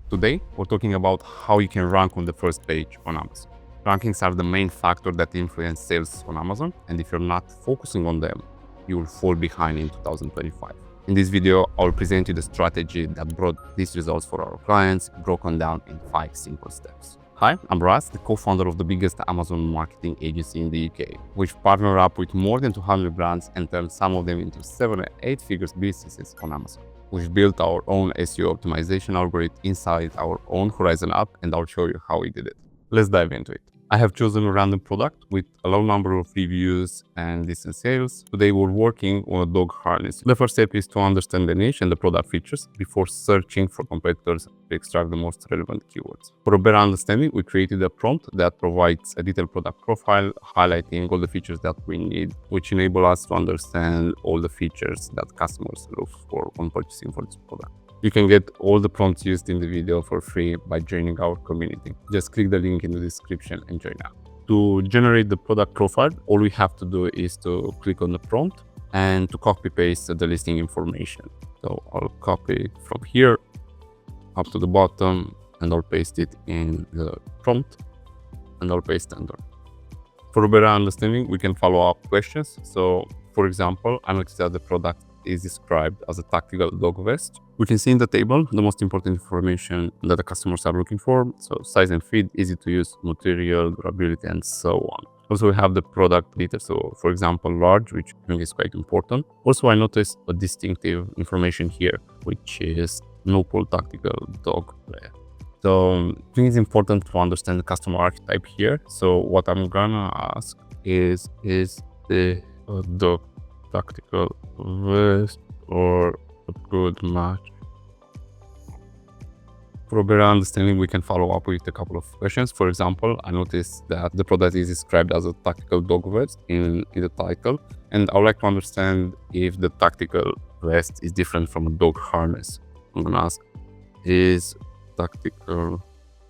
Today, we're talking about how you can rank on the first page on Amazon. Rankings are the main factor that influence sales on Amazon, and if you're not focusing on them, you will fall behind in 2025. In this video, I'll present you the strategy that brought these results for our clients, broken down in 5 simple steps. Hi, I'm Raz, the co-founder of the biggest Amazon marketing agency in the UK. We've partnered up with more than 200 brands and turned some of them into 7 and 8 figures businesses on Amazon. We've built our own SEO optimization algorithm inside our own Horizon app, and I'll show you how we did it. Let's dive into it. I have chosen a random product with a low number of reviews and decent sales. Today we're working on a dog harness. The first step is to understand the niche and the product features before searching for competitors to extract the most relevant keywords. For a better understanding, we created a prompt that provides a detailed product profile, highlighting all the features that we need, which enable us to understand all the features that customers look for when purchasing for this product. You can get all the prompts used in the video for free by joining our community. Just click the link in the description and join up. To generate the product profile, all we have to do is to click on the prompt and to copy paste the listing information. So I'll copy from here up to the bottom and I'll paste it in the prompt and I'll paste enter. For a better understanding, we can follow up questions. So for example, I noticed that the product is described as a tactical dog vest. We can see in the table the most important information that the customers are looking for. So size and fit, easy to use, material, durability, and so on. Also, we have the product details. So for example, large, which I think is quite important. Also, I noticed a distinctive information here, which is no pull tactical dog wear. So I think it's important to understand the customer archetype here. So what I'm gonna ask is the dog tactical vest or a good match? For a better understanding, we can follow up with a couple of questions. For example, I noticed that the product is described as a tactical dog vest in the title, and I would like to understand if the tactical vest is different from a dog harness. I'm gonna ask, is tactical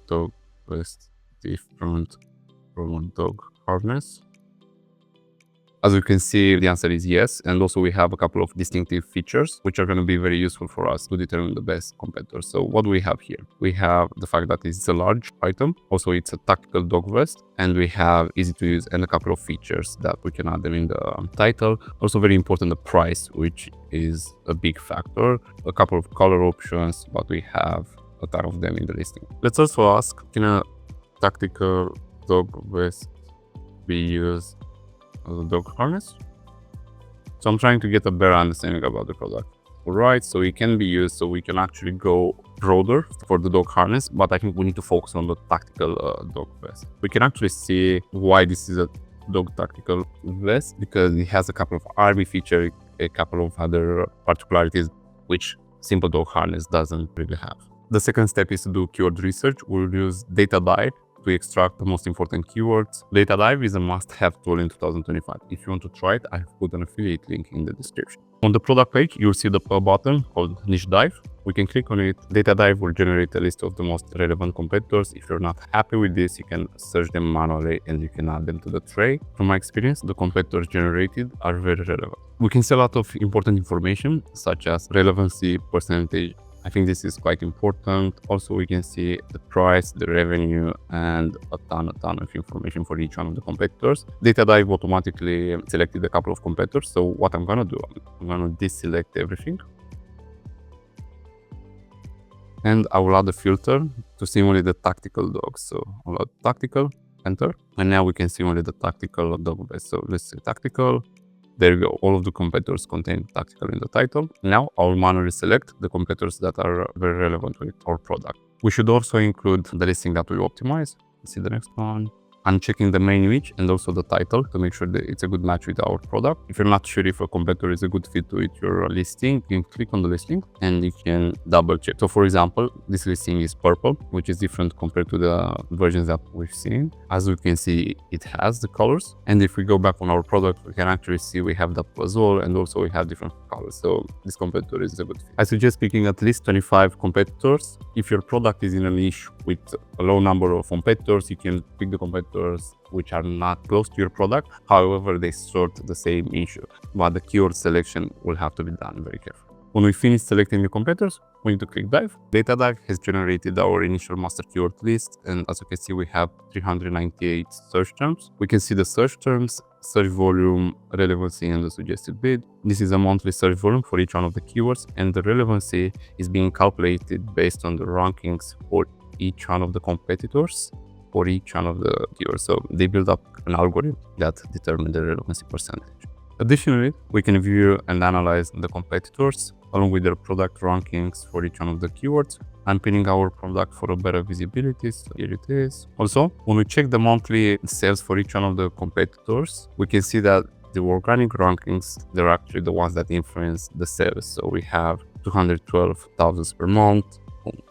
dog vest different from a dog harness? As you can see, the answer is yes. And also we have a couple of distinctive features, which are going to be very useful for us to determine the best competitors. So what do we have here? We have the fact that it's a large item. Also, it's a tactical dog vest. And we have easy to use and a couple of features that we can add them in the title. Also very important, the price, which is a big factor. A couple of color options, but we have a ton of them in the listing. Let's also ask, can a tactical dog vest be used as a dog harness? So I'm trying to get a better understanding about the product. Alright, so it can be used, so we can actually go broader for the dog harness, but I think we need to focus on the tactical dog vest. We can actually see why this is a dog tactical vest, because it has a couple of RB features, a couple of other particularities, which simple dog harness doesn't really have. The second step is to do keyword research. We'll use Data Dive to extract the most important keywords. Data Dive is a must-have tool in 2025. If you want to try it, I have put an affiliate link in the description. On the product page, you'll see the button called Niche Dive. We can click on it. Data Dive will generate a list of the most relevant competitors. If you're not happy with this, you can search them manually and you can add them to the tray. From my experience, the competitors generated are very relevant. We can see a lot of important information, such as relevancy, percentage. I think this is quite important. Also, we can see the price, the revenue, and a ton of information for each one of the competitors. Data Dive automatically selected a couple of competitors. So what I'm gonna do, I'm gonna deselect everything. And I will add a filter to see only the tactical dogs. So I'll add tactical, enter. And now we can see only the tactical dog vest. So let's say tactical. There you go. All of the competitors contain tactical in the title. Now I'll manually select the competitors that are very relevant with our product. We should also include the listing that we optimize. Let's see the next one. I'm checking the main image and also the title to make sure that it's a good match with our product. If you're not sure if a competitor is a good fit with your listing, you can click on the listing and you can double check. So for example, this listing is purple, which is different compared to the versions that we've seen. As we can see, it has the colors. And if we go back on our product, we can actually see we have the puzzle and also we have different colors. So this competitor is a good fit. I suggest picking at least 25 competitors. If your product is in a niche with a low number of competitors, you can pick the competitors which are not close to your product. However, they sort the same issue, but the keyword selection will have to be done very carefully. When we finish selecting the competitors, we need to click Dive. Data Dive has generated our initial master keyword list, and as you can see, we have 398 search terms. We can see the search terms, search volume, relevancy, and the suggested bid. This is a monthly search volume for each one of the keywords, and the relevancy is being calculated based on the rankings for each one of the competitors for each one of the keywords. So they build up an algorithm that determines the relevancy percentage. Additionally, we can view and analyze the competitors along with their product rankings for each one of the keywords and pinning our product for a better visibility. So here it is. Also, when we check the monthly sales for each one of the competitors, we can see that the organic rankings, they're actually the ones that influence the sales. So we have 212,000 per month,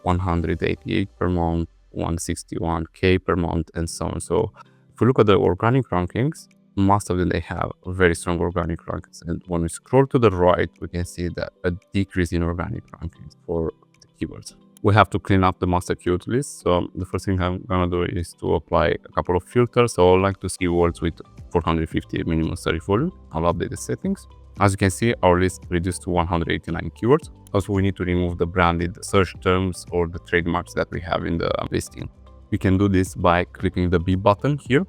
188 per month, 161K per month, and so on. So if we look at the organic rankings, most of them, they have very strong organic rankings. And when we scroll to the right, we can see that a decrease in organic rankings for the keywords. We have to clean up the master keyword list. So the first thing I'm gonna do is to apply a couple of filters. So I like to see keywords with 450 minimum search volume. I'll update the settings. As you can see, our list reduced to 189 keywords. Also, we need to remove the branded search terms or the trademarks that we have in the listing. We can do this by clicking the B button here,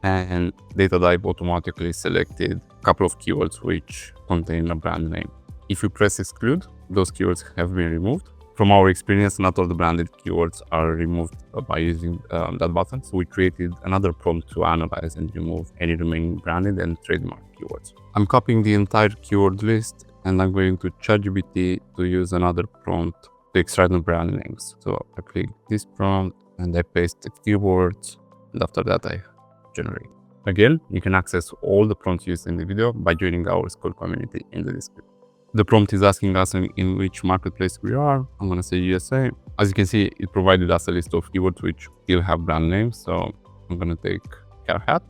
and Data Dive automatically selected a couple of keywords which contain a brand name. If you press exclude, those keywords have been removed. From our experience, not all the branded keywords are removed by using that button. So we created another prompt to analyze and remove any remaining branded and trademark keywords. I'm copying the entire keyword list and I'm going to ChatGPT to use another prompt to extract the brand names. So I click this prompt and I paste the keywords, and after that I generate. Again, you can access all the prompts used in the video by joining our school community in the description. The prompt is asking us in which marketplace we are. I'm going to say USA. As you can see, it provided us a list of keywords which still have brand names. So I'm going to take car hat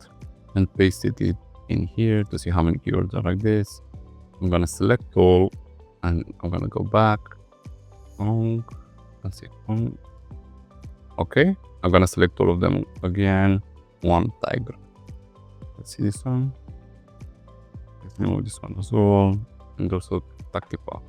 and paste it in here to see how many keywords are like this. I'm going to select all and I'm going to go back. Let's see. Okay. I'm going to select all of them again. One tiger. Let's see this one. Let's remove this one as well. And also tactical.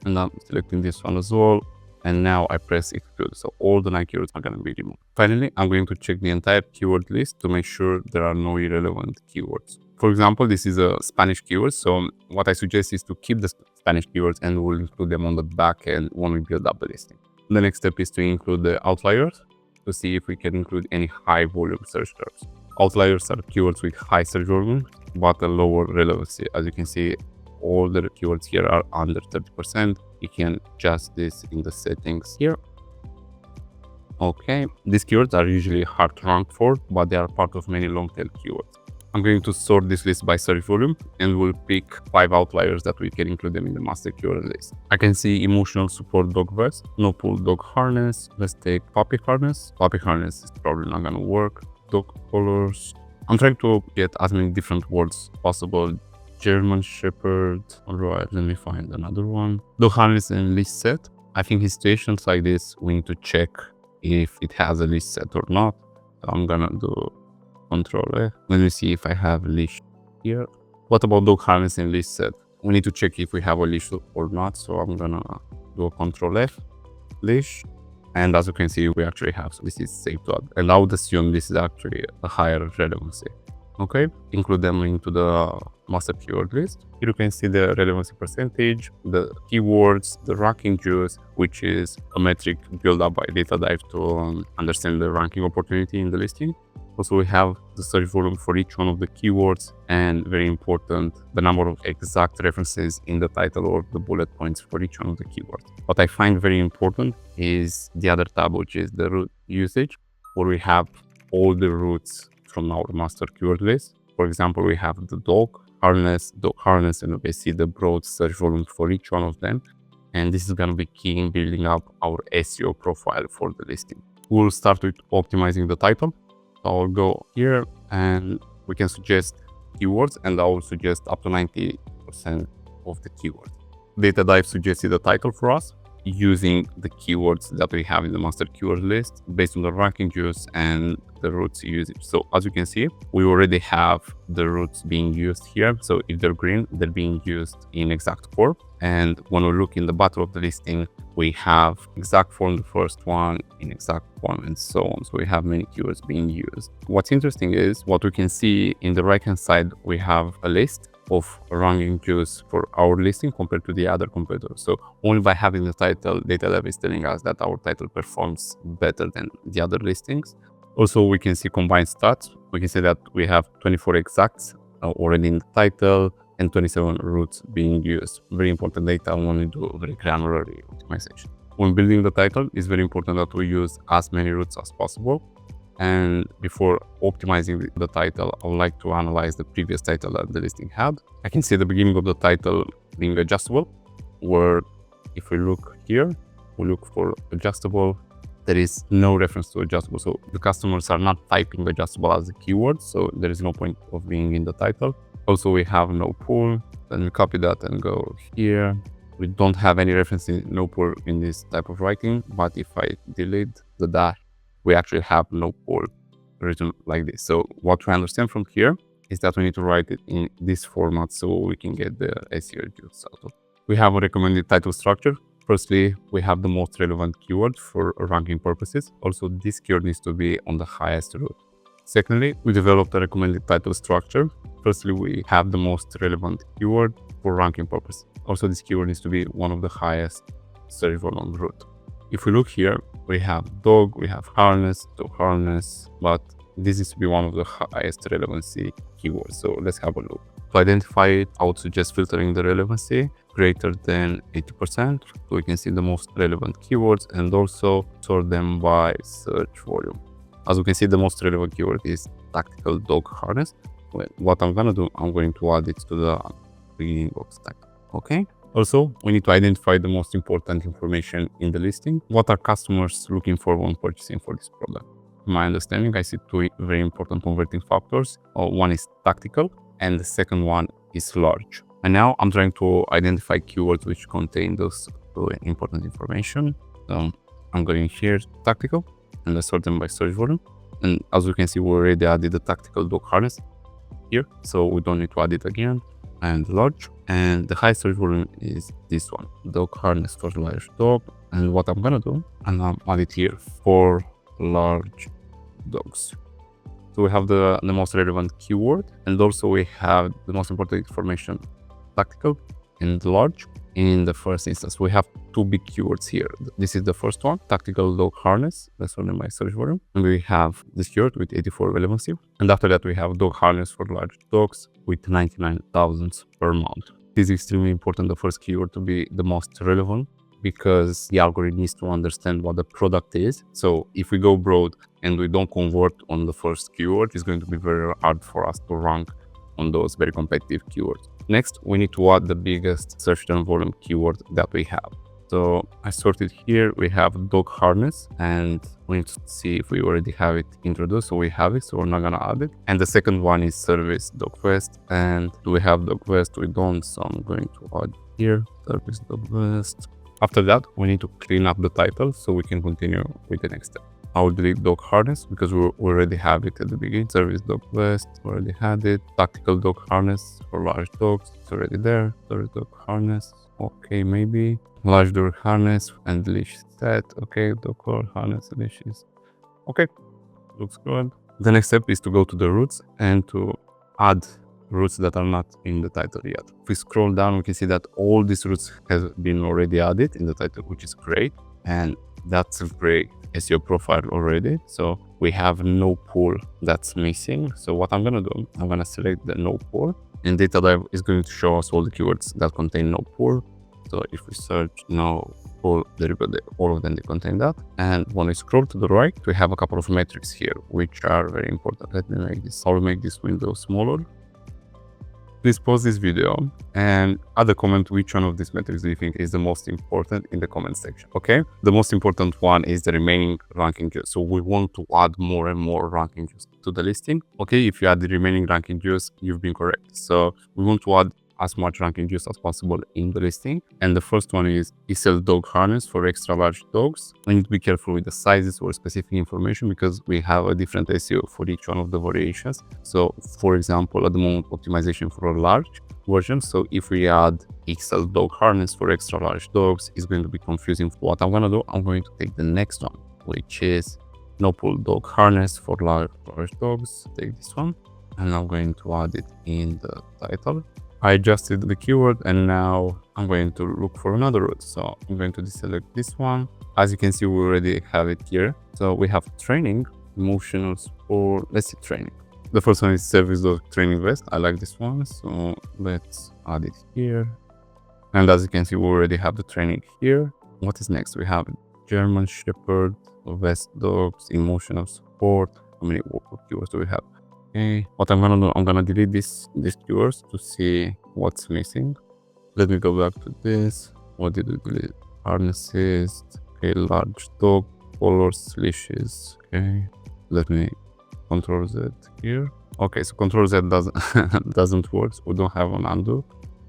And I'm selecting this one as well. And now I press exclude. So all the 9 keywords are going to be removed. Finally, I'm going to check the entire keyword list to make sure there are no irrelevant keywords. For example, this is a Spanish keyword. So what I suggest is to keep the Spanish keywords and we'll include them on the back end when we build up the listing. The next step is to include the outliers to see if we can include any high volume search terms. Outliers are keywords with high search volume but a lower relevancy. As you can see, all the keywords here are under 30%. You can adjust this in the settings here. Okay, these keywords are usually hard to rank for, but they are part of many long tail keywords. I'm going to sort this list by search volume and we'll pick 5 outliers that we can include them in the master keyword list. I can see emotional support dog vest, no pull dog harness. Let's take puppy harness. Puppy harness is probably not gonna work. Dog colors. I'm trying to get as many different words possible. German Shepherd. Alright, let me find another one. Dog harness and leash set. I think in situations like this, we need to check if it has a leash set or not. So I'm gonna do Control F. Let me see if I have a leash here. What about dog harness and leash set? We need to check if we have a leash or not. So I'm gonna do a Control F. Leash. And as you can see, we actually have, so this is safe to add. And I would assume this is actually a higher relevancy. Okay, include them into the master keyword list. Here you can see the relevancy percentage, the keywords, the ranking juice, which is a metric built up by Data Dive to understand the ranking opportunity in the listing. Also, we have the search volume for each one of the keywords, and very important, the number of exact references in the title or the bullet points for each one of the keywords. What I find very important is the other tab, which is the root usage, where we have all the roots from our master keyword list. For example, we have the dog harness, and we see the broad search volume for each one of them. And this is going to be key in building up our SEO profile for the listing. We'll start with optimizing the title. So I'll go here and we can suggest keywords, and I will suggest up to 90% of the keywords. Data Dive suggested a title for us. using the keywords that we have in the master keyword list based on the ranking use and the routes usage. So as you can see, we already have the routes being used here. So if they're green, they're being used in exact form. And when we look in the bottom of the listing, we have exact form, the first one, in exact form, and so on. So we have many keywords being used. What's interesting is what we can see in the right hand side, we have a list of ranking use for our listing compared to the other competitors. So only by having the title, data lab is telling us that our title performs better than the other listings. Also, we can see combined stats. We can see that we have 24 exacts already in the title and 27 routes being used. Very important data when we do very granular optimization. When building the title, it's very important that we use as many routes as possible. And before optimizing the title, I would like to analyze the previous title that the listing had. I can see the beginning of the title being adjustable, where if we look here, we look for adjustable, there is no reference to adjustable. So the customers are not typing adjustable as a keyword, so there is no point of being in the title. Also, we have no pool. Then we copy that and go here. We don't have any reference in no pool in this type of writing, but if I delete the dash, we actually have no pool written like this. So what we understand from here is that we need to write it in this format so we can get the SEO juice out of it. We have a recommended title structure. Firstly, we have the most relevant keyword for ranking purposes. Also, this keyword needs to be on the highest route. Secondly, we developed a recommended title structure. Firstly, we have the most relevant keyword for ranking purposes. Also, this keyword needs to be one of the highest search volume route. If we look here, we have dog, we have harness, dog harness, but this is to be one of the highest relevancy keywords. So let's have a look. To identify it, I would suggest filtering the relevancy greater than 80%. So we can see the most relevant keywords and also sort them by search volume. As we can see, the most relevant keyword is tactical dog harness. What I'm gonna do, I'm going to add it to the beginning of the title. Okay. Also, we need to identify the most important information in the listing. What are customers looking for when purchasing for this product? In my understanding, I see two very important converting factors. One is tactical and the second one is large. And now I'm trying to identify keywords which contain those two important information. So I'm going here to tactical and let's sort them by search volume. And as you can see, we already added the tactical dog harness here, so we don't need to add it again. And large, and the high search volume is this one, dog harness for large dog. And what I'm gonna do, and I'm add it here for large dogs. So we have the most relevant keyword, and also we have the most important information, tactical and large. In the first instance, we have two big keywords here. This is the first one, tactical dog harness. That's sort of my search volume. And we have this keyword with 84 relevancy. And after that, we have dog harness for large dogs with 99,000 per month. This is extremely important, the first keyword to be the most relevant, because the algorithm needs to understand what the product is. So if we go broad and we don't convert on the first keyword, it's going to be very hard for us to rank on those very competitive keywords. Next, we need to add the biggest search term volume keyword that we have. So I sorted here, we have dog harness, and we need to see if we already have it introduced. So we have it, so we're not gonna add it. And the second one is service dog vest. And do we have dog vest? We don't, so I'm going to add here, service dog vest. After that, we need to clean up the title so we can continue with the next step. I will delete dog harness because we already have it at the beginning. Service dog vest, already had it. Tactical dog harness for large dogs, it's already there. Service dog harness, okay, maybe. Large dog harness and leash set, okay. Dog collar harness, leashes, okay, looks good. The next step is to go to the routes and to add routes that are not in the title yet. If we scroll down, we can see that all these routes have been already added in the title, which is great. And that's a great SEO profile already. So we have no pool that's missing. So what I'm gonna do, I'm gonna select the no pool, and Data Dive is going to show us all the keywords that contain no pool. So if we search no pool, all of them, they contain that. And when we scroll to the right, we have a couple of metrics here, which are very important. Let me make this, I'll make this window smaller. Please pause this video and add a comment which one of these metrics do you think is the most important in the comment section, okay? The most important one is the remaining ranking views. So we want to add more and more ranking views to the listing, okay? If you add the remaining ranking views, you've been correct. So we want to add as much ranking juice as possible in the listing. And the first one is sell dog harness for extra large dogs. I need to be careful with the sizes or specific information because we have a different SEO for each one of the variations. So for example, at the moment, optimization for a large version. So if we add XL dog harness for extra large dogs, it's going to be confusing. What I'm going to do, I'm going to take the next one, which is no pull dog harness for large dogs. Take this one and I'm going to add it in the title. I adjusted the keyword and now I'm going to look for another route. So I'm going to deselect this one. As you can see, we already have it here. So we have training, emotional support. Let's see training. The first one is service dog training vest. I like this one. So let's add it here. And as you can see, we already have the training here. What is next? We have German Shepherd, vest dogs, emotional support. How many keywords do we have? Okay, what I'm gonna do, I'm gonna delete these keywords to see what's missing. Let me go back to this. What did we delete? Harnesses. Okay, large dog, collars, leashes. Okay, let me Control Z here. Okay, so Control Z doesn't work. So we don't have an undo,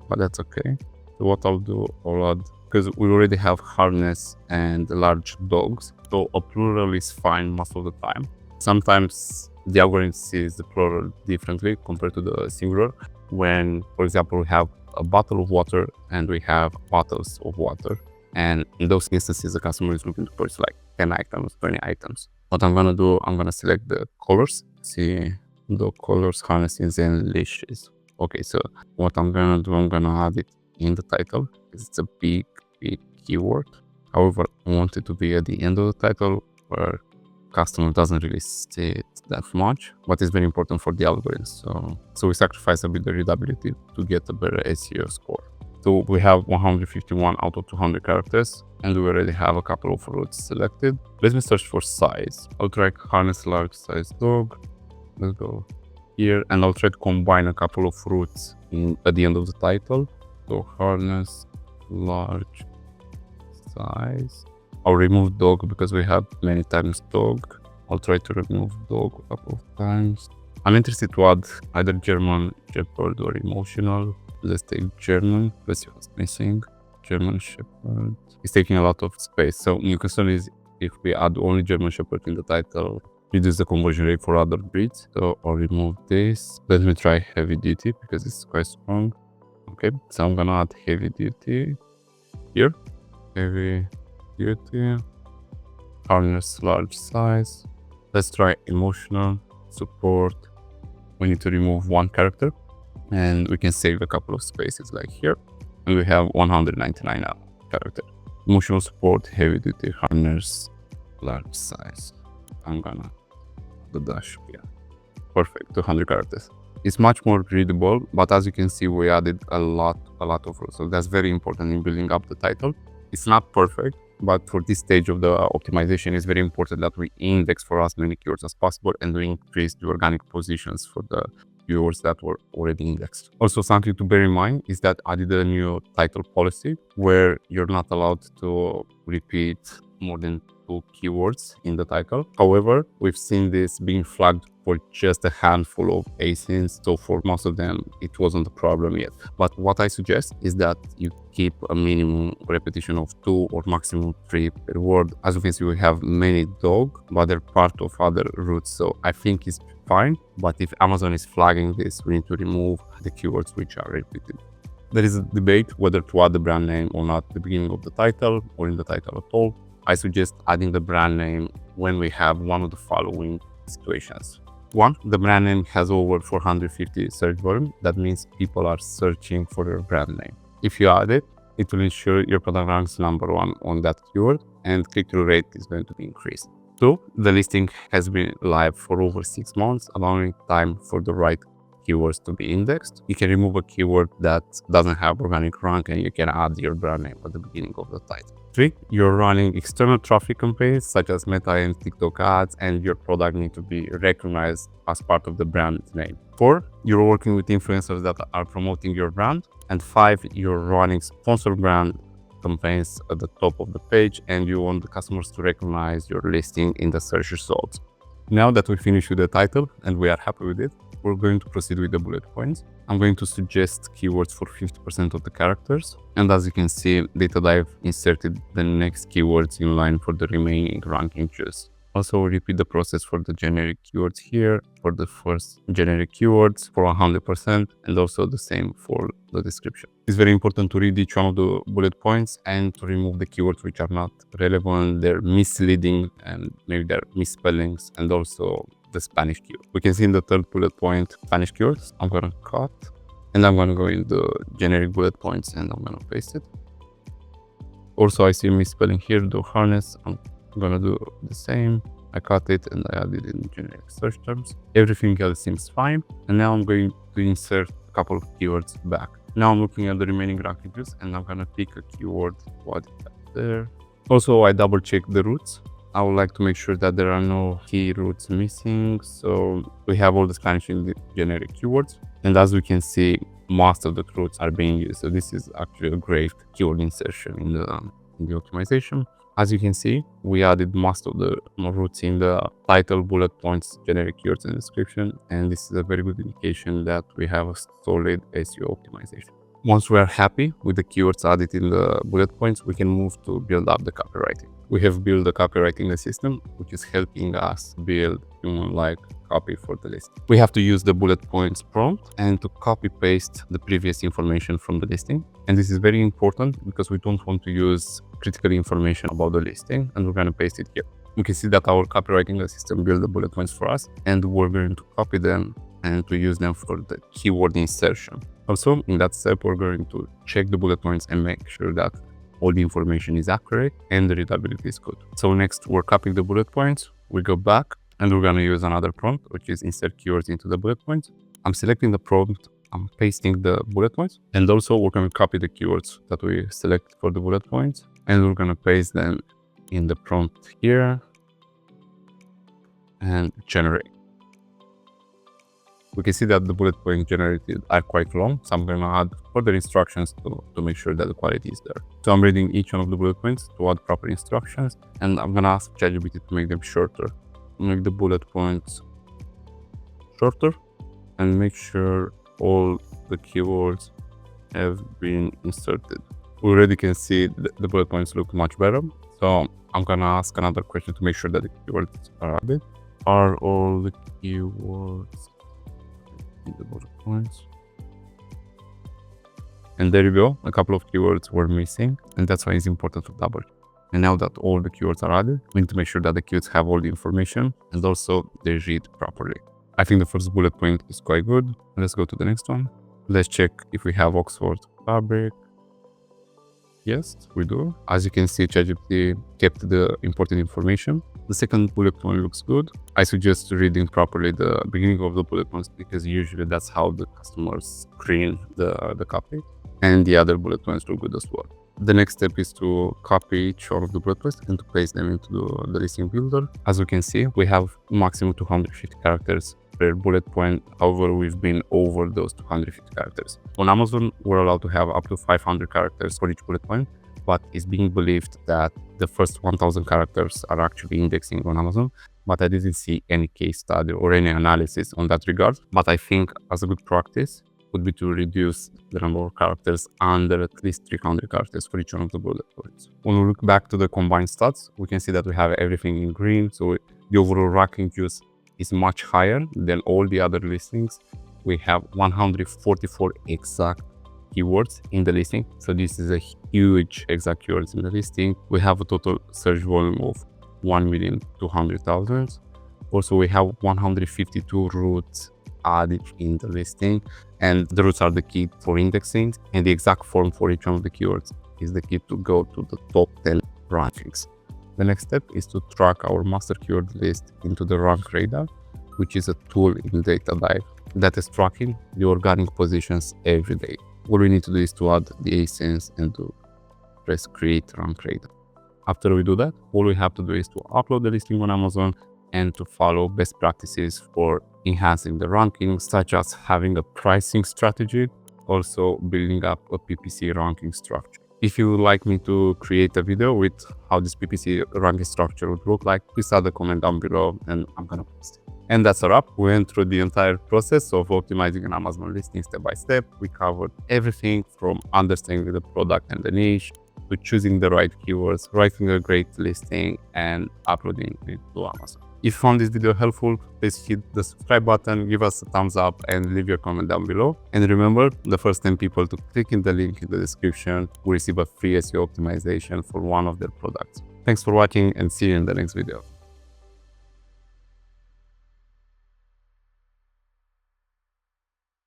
but that's okay. So what I'll do, I'll add, because we already have harness and large dogs, so a plural is fine most of the time. Sometimes the algorithm sees the plural differently compared to the singular. When, for example, we have a bottle of water and we have bottles of water. And in those instances, the customer is looking to purchase like 10 items, 20 items. What I'm gonna do, I'm gonna select the colors. See the colors, harnesses and leashes. Okay, so what I'm gonna do, I'm gonna add it in the title. It's a big keyword. However, I want it to be at the end of the title where customer doesn't really see it that much, but it's very important for the algorithm. So we sacrifice a bit the readability to get a better SEO score. So we have 151 out of 200 characters, and we already have a couple of routes selected. Let me search for size. I'll try harness large size dog. Let's go here, and I'll try to combine a couple of routes at the end of the title. So harness large size. I'll remove dog because we have many times dog. I'll try to remove dog a couple of times. I'm interested to add either German Shepherd or emotional. Let's take German. Let's see what's missing. German Shepherd. It's taking a lot of space. So new concern is if we add only German Shepherd in the title, reduce the conversion rate for other breeds. So I'll remove this. Let me try heavy duty because it's quite strong. Okay, so I'm gonna add heavy duty here. Heavy duty. Harness large size. Let's try emotional support. We need to remove one character and we can save a couple of spaces like here. And we have 199 now character. Emotional support, heavy duty, harness, large size. I'm gonna the dash here. Perfect, 200 characters. It's much more readable, but as you can see, we added a lot of rules. So that's very important in building up the title. It's not perfect, but for this stage of the optimization, it's very important that we index for as many keywords as possible and we increase the organic positions for the keywords that were already indexed. Also, something to bear in mind is that I did a new title policy where you're not allowed to repeat more than 2 keywords in the title. However, we've seen this being flagged for just a handful of ASINs, so for most of them, it wasn't a problem yet. But what I suggest is that you keep a minimum repetition of 2 or maximum 3 per word. As you can see, we have many dog, but they're part of other routes, so I think it's fine. But if Amazon is flagging this, we need to remove the keywords which are repeated. There is a debate whether to add the brand name or not at the beginning of the title or in the title at all. I suggest adding the brand name when we have one of the following situations. 1, the brand name has over 450 search volume. That means people are searching for your brand name. If you add it, it will ensure your product ranks #1 on that keyword and click-through rate is going to be increased. 2, the listing has been live for over 6 months, allowing time for the right keywords to be indexed. You can remove a keyword that doesn't have organic rank and you can add your brand name at the beginning of the title. 3, you're running external traffic campaigns such as Meta and TikTok ads, and your product need to be recognized as part of the brand name. 4, you're working with influencers that are promoting your brand. And 5, you're running sponsored brand campaigns at the top of the page and you want the customers to recognize your listing in the search results. Now that we finished with the title and we are happy with it, we're going to proceed with the bullet points. I'm going to suggest keywords for 50% of the characters. And as you can see, DataDive inserted the next keywords in line for the remaining ranking juice. Also repeat the process for the generic keywords here, for the first generic keywords for 100%, and also the same for the description. It's very important to read each one of the bullet points and to remove the keywords which are not relevant, they're misleading, and maybe they're misspellings, and also the Spanish keyword. We can see in the third bullet point, Spanish keywords. I'm gonna cut, and I'm gonna go in the generic bullet points, and I'm gonna paste it. Also, I see misspelling here, the harness. I'm gonna do the same. I cut it and I added in generic search terms. Everything else seems fine. And now I'm going to insert a couple of keywords back. Now I'm looking at the remaining ranking views and I'm gonna pick a keyword to add it there. Also, I double check the roots. I would like to make sure that there are no key roots missing. So we have all the Spanish in the generic keywords. And as we can see, most of the roots are being used. So this is actually a great keyword insertion in the optimization. As you can see, we added most of the roots in the title, bullet points, generic keywords, and description. And this is a very good indication that we have a solid SEO optimization. Once we are happy with the keywords added in the bullet points, we can move to build up the copywriting. We have built the copywriting system, which is helping us build human-like copy for the list. We have to use the bullet points prompt and to copy paste the previous information from the listing. And this is very important because we don't want to use critical information about the listing, and we're going to paste it here. We can see that our copywriting system built the bullet points for us, and we're going to copy them and to use them for the keyword insertion. Also, in that step, we're going to check the bullet points and make sure that all the information is accurate and the readability is good. So next, we're copying the bullet points. We go back and we're going to use another prompt, which is insert keywords into the bullet points. I'm selecting the prompt, I'm pasting the bullet points, and also we're going to copy the keywords that we select for the bullet points, and we're going to paste them in the prompt here and generate. We can see that the bullet points generated are quite long, so I'm going to add further instructions to make sure that the quality is there. So I'm reading each one of the bullet points to add proper instructions, and I'm going to ask ChatGPT to make them shorter. Make the bullet points shorter and make sure all the keywords have been inserted. We already can see the bullet points look much better. So I'm going to ask another question to make sure that the keywords are added. Are all the keywords in the bullet points? And there you go. A couple of keywords were missing, and that's why it's important to double check. And now that all the keywords are added, we need to make sure that the keywords have all the information and also they read properly. I think the first bullet point is quite good. Let's go to the next one. Let's check if we have Oxford fabric. Yes, we do. As you can see, ChatGPT kept the important information. The second bullet point looks good. I suggest reading properly the beginning of the bullet points because usually that's how the customers screen the copy. And the other bullet points look good as well. The next step is to copy each one of the bullet points and to paste them into the listing builder. As we can see, we have maximum 250 characters per bullet point. However, we've been over those 250 characters. On Amazon, we're allowed to have up to 500 characters for each bullet point, but it's being believed that the first 1000 characters are actually indexing on Amazon. But I didn't see any case study or any analysis on that regard. But I think as a good practice would be to reduce the number of characters under at least 300 characters for each one of the bullet points. When we look back to the combined stats, we can see that we have everything in green. So the overall ranking juice is much higher than all the other listings. We have 144 exact keywords in the listing. So this is a huge exact keywords in the listing. We have a total search volume of 1,200,000. Also, we have 152 roots added in the listing, and the roots are the key for indexing, and the exact form for each one of the keywords is the key to go to the top 10 rankings. The next step is to track our master keyword list into the rank radar, which is a tool in DataDive that is tracking the organic positions every day. All we need to do is to add the ASINs and to press create rank radar. After we do that, all we have to do is to upload the listing on Amazon and to follow best practices for enhancing the rankings, such as having a pricing strategy, also building up a PPC ranking structure. If you would like me to create a video with how this PPC ranking structure would look like, please add a comment down below and I'm gonna post it. And that's a wrap. We went through the entire process of optimizing an Amazon listing step by step. We covered everything from understanding the product and the niche to choosing the right keywords, writing a great listing, and uploading it to Amazon. If you found this video helpful, please hit the subscribe button, give us a thumbs up, and leave your comment down below. And remember, the first 10 people to click in the link in the description will receive a free SEO optimization for one of their products. Thanks for watching and see you in the next video.